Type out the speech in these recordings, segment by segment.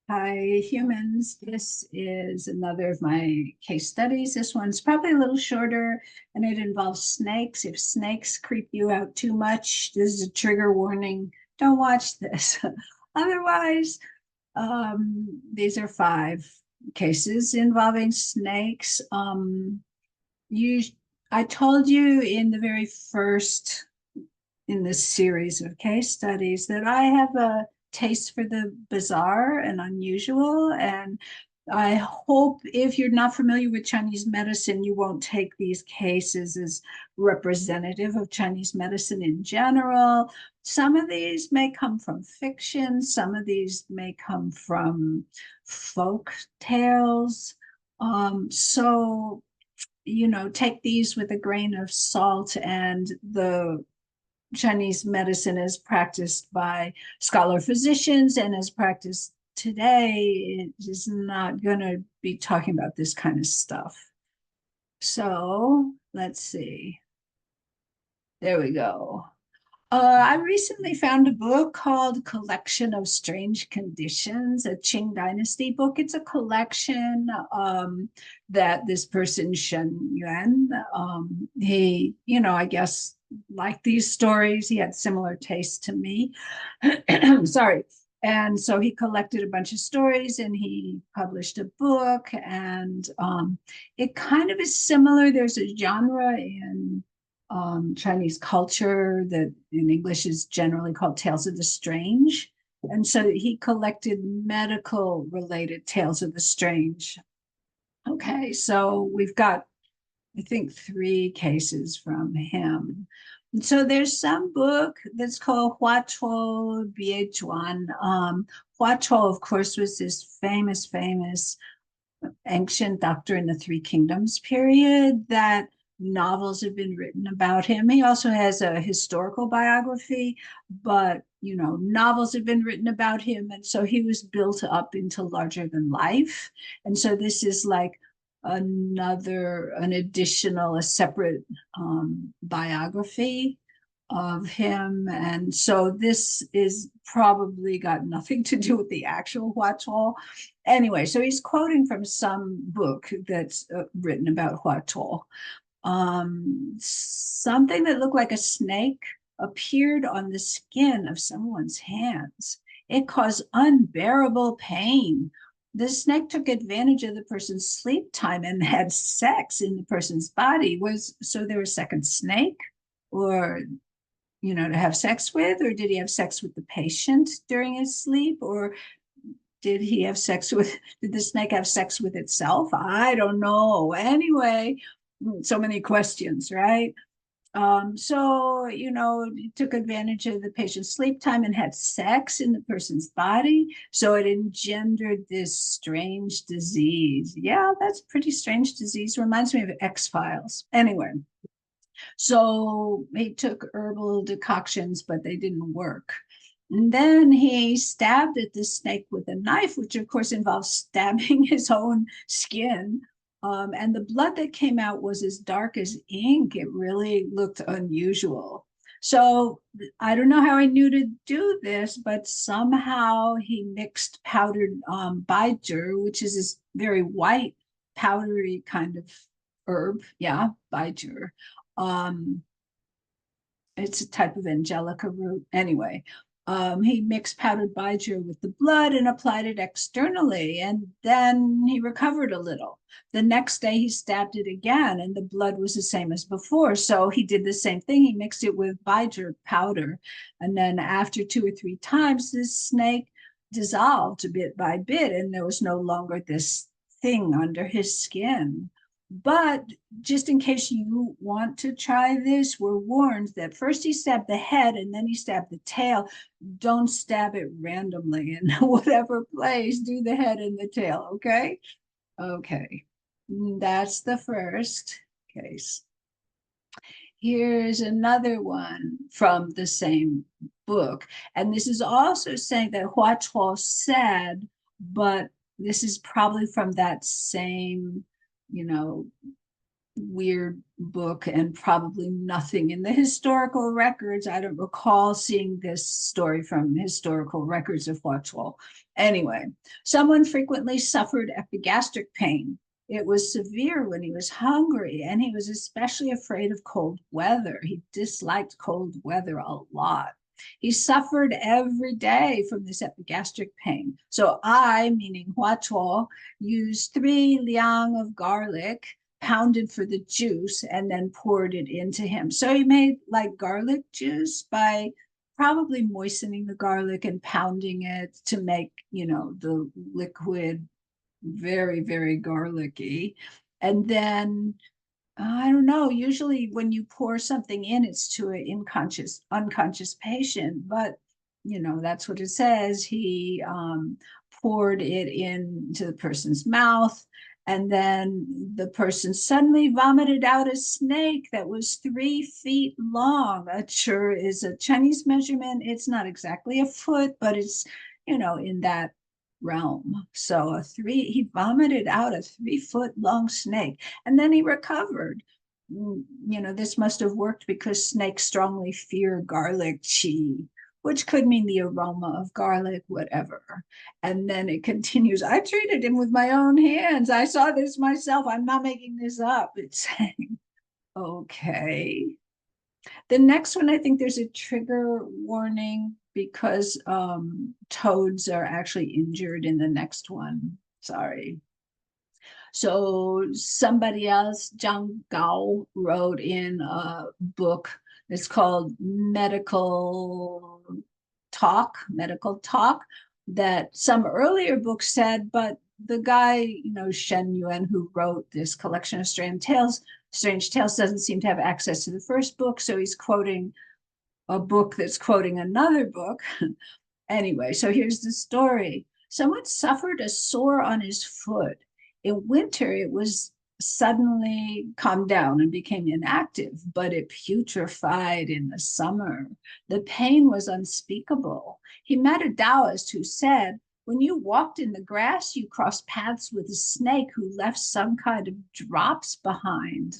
Hi, humans. This is another of my case studies. This one's probably a little shorter and it involves snakes. If snakes creep you out too much, this is a trigger warning. Don't watch this. Otherwise, these are five cases involving snakes. You, I told you in the very first in this series of case studies that I have a taste for the bizarre and unusual. And I hope if you're not familiar with Chinese medicine, you won't take these cases as representative of Chinese medicine in general. Some of these may come from fiction, some of these may come from folk tales. So, take these with a grain of salt, and the Chinese medicine is practiced by scholar physicians and is practiced today, it is not going to be talking about this kind of stuff. So let's see. There we go. I recently found a book called Collection of Strange Conditions, a Qing Dynasty book. It's a collection that this person, Shen Yuan, I guess, liked these stories. He had similar tastes to me. Sorry. And so he collected a bunch of stories and he published a book. And it kind of is similar. There's a genre in Chinese culture that in English is generally called Tales of the Strange. And so he collected medical related tales of the strange. Okay, so we've got, I think, three cases from him. And so there's some book that's called Hua Chuo Bie Zhuan. Hua Chuo, of course, was this famous ancient doctor in the Three Kingdoms period that novels have been written about him. He also has a historical biography, but novels have been written about him. And so he was built up into larger than life. And so this is like an additional, a separate biography of him. And so this is probably got nothing to do with the actual Hua Tuo. Anyway, so he's quoting from some book that's written about Hua Tuo. Something that looked like a snake appeared on the skin of someone's hands. It caused unbearable pain. The snake took advantage of the person's sleep time and had sex in the person's body. So there was a second snake, or to have sex with, or did he have sex with the patient during his sleep, or did the snake have sex with itself? I don't know. Anyway, so many questions, right? So, he took advantage of the patient's sleep time and had sex in the person's body. So it engendered this strange disease. Yeah, that's a pretty strange disease. Reminds me of X-Files. Anyway, so he took herbal decoctions, but they didn't work. And then he stabbed at the snake with a knife, which of course involves stabbing his own skin. And the blood that came out was as dark as ink. It really looked unusual. So I don't know how he knew to do this, but somehow he mixed powdered baijiu, which is this very white, powdery kind of herb. Yeah, baijiu. Um, it's a type of angelica root. Anyway, he mixed powdered baijiu with the blood and applied it externally, and then he recovered a little. The next day, he stabbed it again, and the blood was the same as before. So he did the same thing. He mixed it with baijiu powder, and then after two or three times, this snake dissolved bit by bit, and there was no longer this thing under his skin. But just in case you want to try this, we're warned that first he stabbed the head and then he stabbed the tail. Don't stab it randomly in whatever place. Do the head and the tail, okay? Okay, that's the first case. Here's another one from the same book. And this is also saying that Hua Chuo said, but this is probably from that same, you know, weird book and probably nothing in the historical records. I don't recall seeing this story from historical records of Huachuo. Anyway, someone frequently suffered epigastric pain. It was severe when he was hungry, and he was especially afraid of cold weather. He disliked cold weather a lot. He suffered every day from this epigastric pain. So I, meaning Huachuo, used 3 liang of garlic, pounded for the juice, and then poured it into him. So he made like garlic juice by probably moistening the garlic and pounding it to make, the liquid very, very garlicky. And then I don't know, usually when you pour something in, it's to an unconscious patient, but that's what it says. He poured it into the person's mouth, and then the person suddenly vomited out a snake that was 3 feet long. A chur is a Chinese measurement. It's not exactly a foot, but it's, in that realm. So he vomited out a 3 foot long snake, and then he recovered. This must have worked because snakes strongly fear garlic qi, which could mean the aroma of garlic, whatever. And then it continues. I treated him with my own hands. I saw this myself. I'm not making this up. It's saying, okay. The next one, I think there's a trigger warning because toads are actually injured in the next one. Sorry. So somebody else, Zhang Gao, wrote in a book. It's called Medical Talk, that some earlier books said, but the guy, Shen Yuan, who wrote this collection of strange tales, doesn't seem to have access to the first book, so he's quoting a book that's quoting another book. Anyway, so here's the story. Someone suffered a sore on his foot. In winter, it was suddenly calmed down and became inactive, but it putrefied in the summer. The pain was unspeakable. He met a Taoist who said, when you walked in the grass, you crossed paths with a snake who left some kind of drops behind.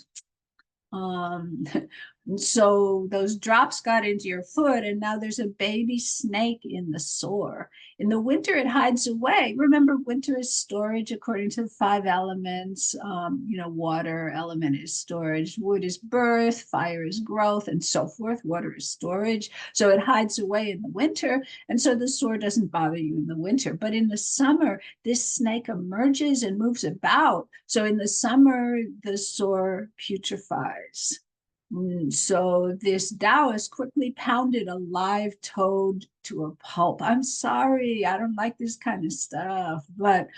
So those drops got into your foot, and now there's a baby snake in the sore. In the winter, it hides away. Remember, winter is storage according to the 5 elements. Water element is storage, wood is birth, fire is growth, and so forth. Water is storage. So it hides away in the winter, and so the sore doesn't bother you in the winter. But in the summer, this snake emerges and moves about. So in the summer, the sore putrefies. So this Taoist quickly pounded a live toad to a pulp. I'm sorry, I don't like this kind of stuff, but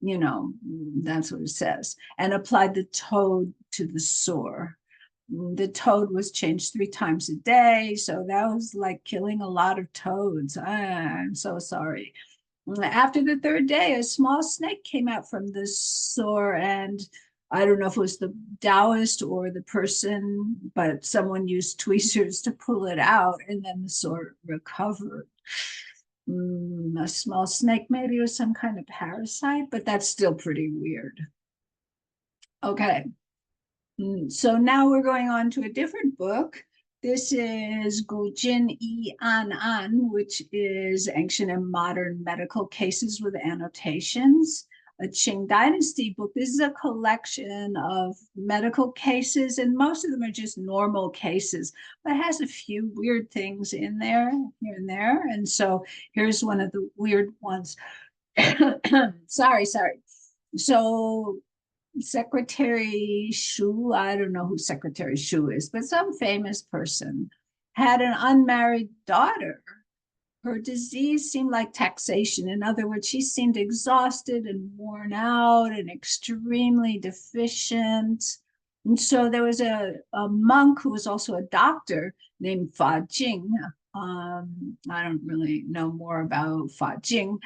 that's what it says. And applied the toad to the sore. The toad was changed 3 times a day, so that was like killing a lot of toads. I'm so sorry. After the 3rd day, a small snake came out from the sore, and I don't know if it was the Taoist or the person, but someone used tweezers to pull it out, and then the sore recovered. A small snake maybe was some kind of parasite, but that's still pretty weird. Okay. So now we're going on to a different book. This is Gujin Yi An An, which is ancient and modern medical cases with annotations. A Qing Dynasty book. This is a collection of medical cases, and most of them are just normal cases, but it has a few weird things in there, here and there. And so here's one of the weird ones. Sorry. So Secretary Shu, I don't know who Secretary Shu is, but some famous person had an unmarried daughter. Her disease seemed like taxation. In other words, she seemed exhausted and worn out and extremely deficient. And so there was a monk who was also a doctor named Fa Jing. I don't really know more about Fa Jing.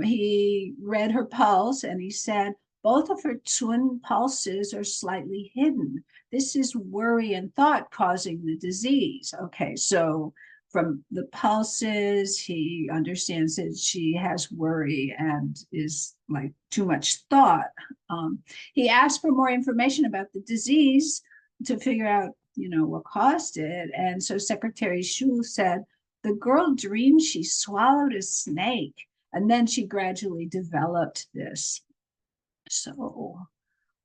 He read her pulse and he said, both of her twin pulses are slightly hidden. This is worry and thought causing the disease. Okay, so from the pulses, he understands that she has worry and is like too much thought. He asked for more information about the disease to figure out, what caused it. And so Secretary Shu said, the girl dreamed she swallowed a snake, and then she gradually developed this. So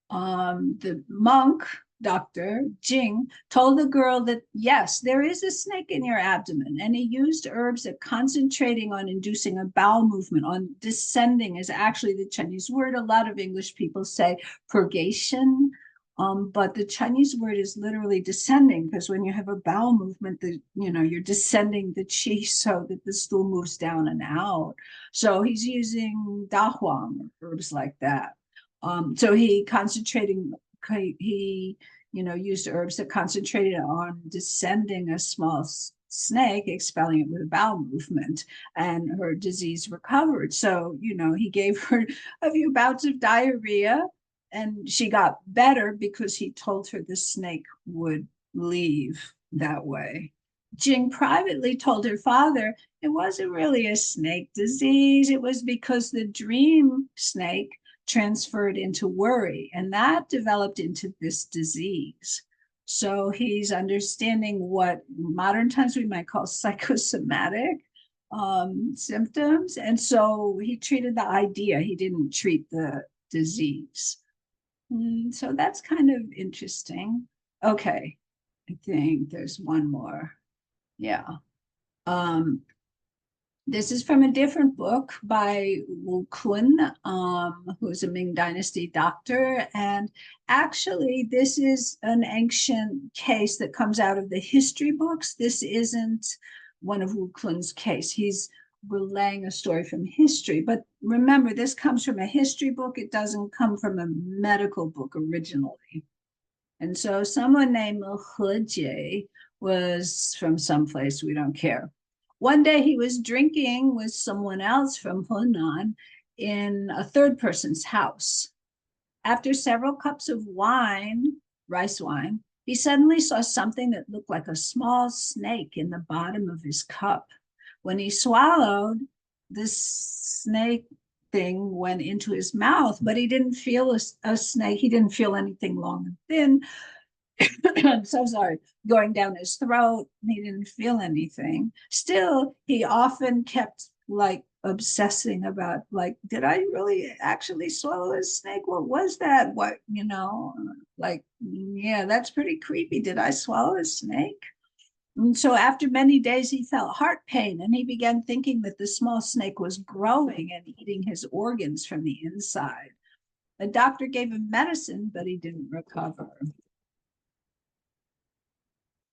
the monk, Dr. Jing, told the girl that, yes, there is a snake in your abdomen, and he used herbs that concentrating on inducing a bowel movement, on descending is actually the Chinese word. A lot of English people say purgation, but the Chinese word is literally descending, because when you have a bowel movement, you're descending the qi so that the stool moves down and out. So he's using da huang, herbs like that. So he used herbs that concentrated on descending a small snake, expelling it with a bowel movement, and her disease recovered. So, he gave her a few bouts of diarrhea, and she got better because he told her the snake would leave that way. Jing privately told her father it wasn't really a snake disease. It was because the dream snake transferred into worry, and that developed into this disease. So he's understanding what modern times we might call psychosomatic symptoms. And so he treated the idea, he didn't treat the disease. So that's kind of interesting. Okay, I think there's one more. Yeah. This is from a different book by Wu Kun, who's a Ming Dynasty doctor. And actually, this is an ancient case that comes out of the history books. This isn't one of Wu Kun's case. He's relaying a story from history. But remember, this comes from a history book. It doesn't come from a medical book originally. And so someone named He Jie was from someplace, we don't care. One day he was drinking with someone else from Hunan in a third person's house. After several cups of wine, rice wine, he suddenly saw something that looked like a small snake in the bottom of his cup. When he swallowed, this snake thing went into his mouth, but he didn't feel a snake. He didn't feel anything long and thin. I'm so sorry, going down his throat. He didn't feel anything. Still, he often kept like obsessing about, like, did I really actually swallow a snake? What was that? What, like, yeah, that's pretty creepy. Did I swallow a snake? And so after many days, he felt heart pain, and he began thinking that the small snake was growing and eating his organs from the inside. The doctor gave him medicine, but he didn't recover.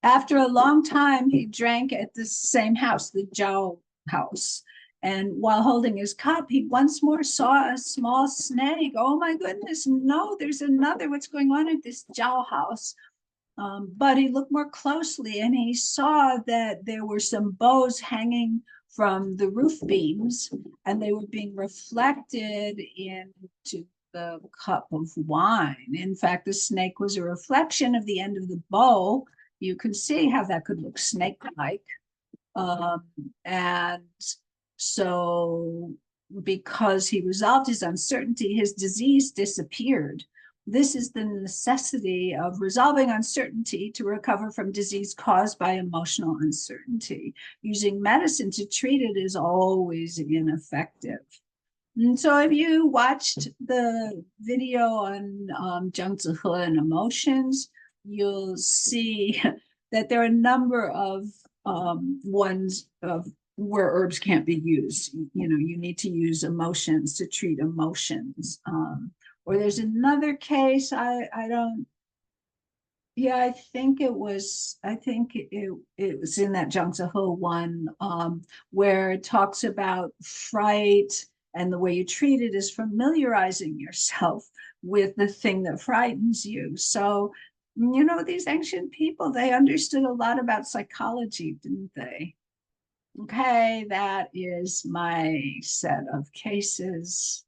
After a long time, he drank at the same house, the Zhao house. And while holding his cup, he once more saw a small snake. Oh my goodness, no, there's another. What's going on at this Zhao house? But he looked more closely, and he saw that there were some bows hanging from the roof beams, and they were being reflected into the cup of wine. In fact, the snake was a reflection of the end of the bow. You can see how that could look snake-like. And so because he resolved his uncertainty, his disease disappeared. This is the necessity of resolving uncertainty to recover from disease caused by emotional uncertainty. Using medicine to treat it is always ineffective. And so if you watched the video on Zhang Zihe and emotions, you'll see that there are a number of ones of where herbs can't be used. You need to use emotions to treat emotions. Or there's another case, I think it was in that Zhang Zihe one, where it talks about fright, and the way you treat it is familiarizing yourself with the thing that frightens you. So, these ancient people, they understood a lot about psychology, didn't they? Okay, that is my set of cases.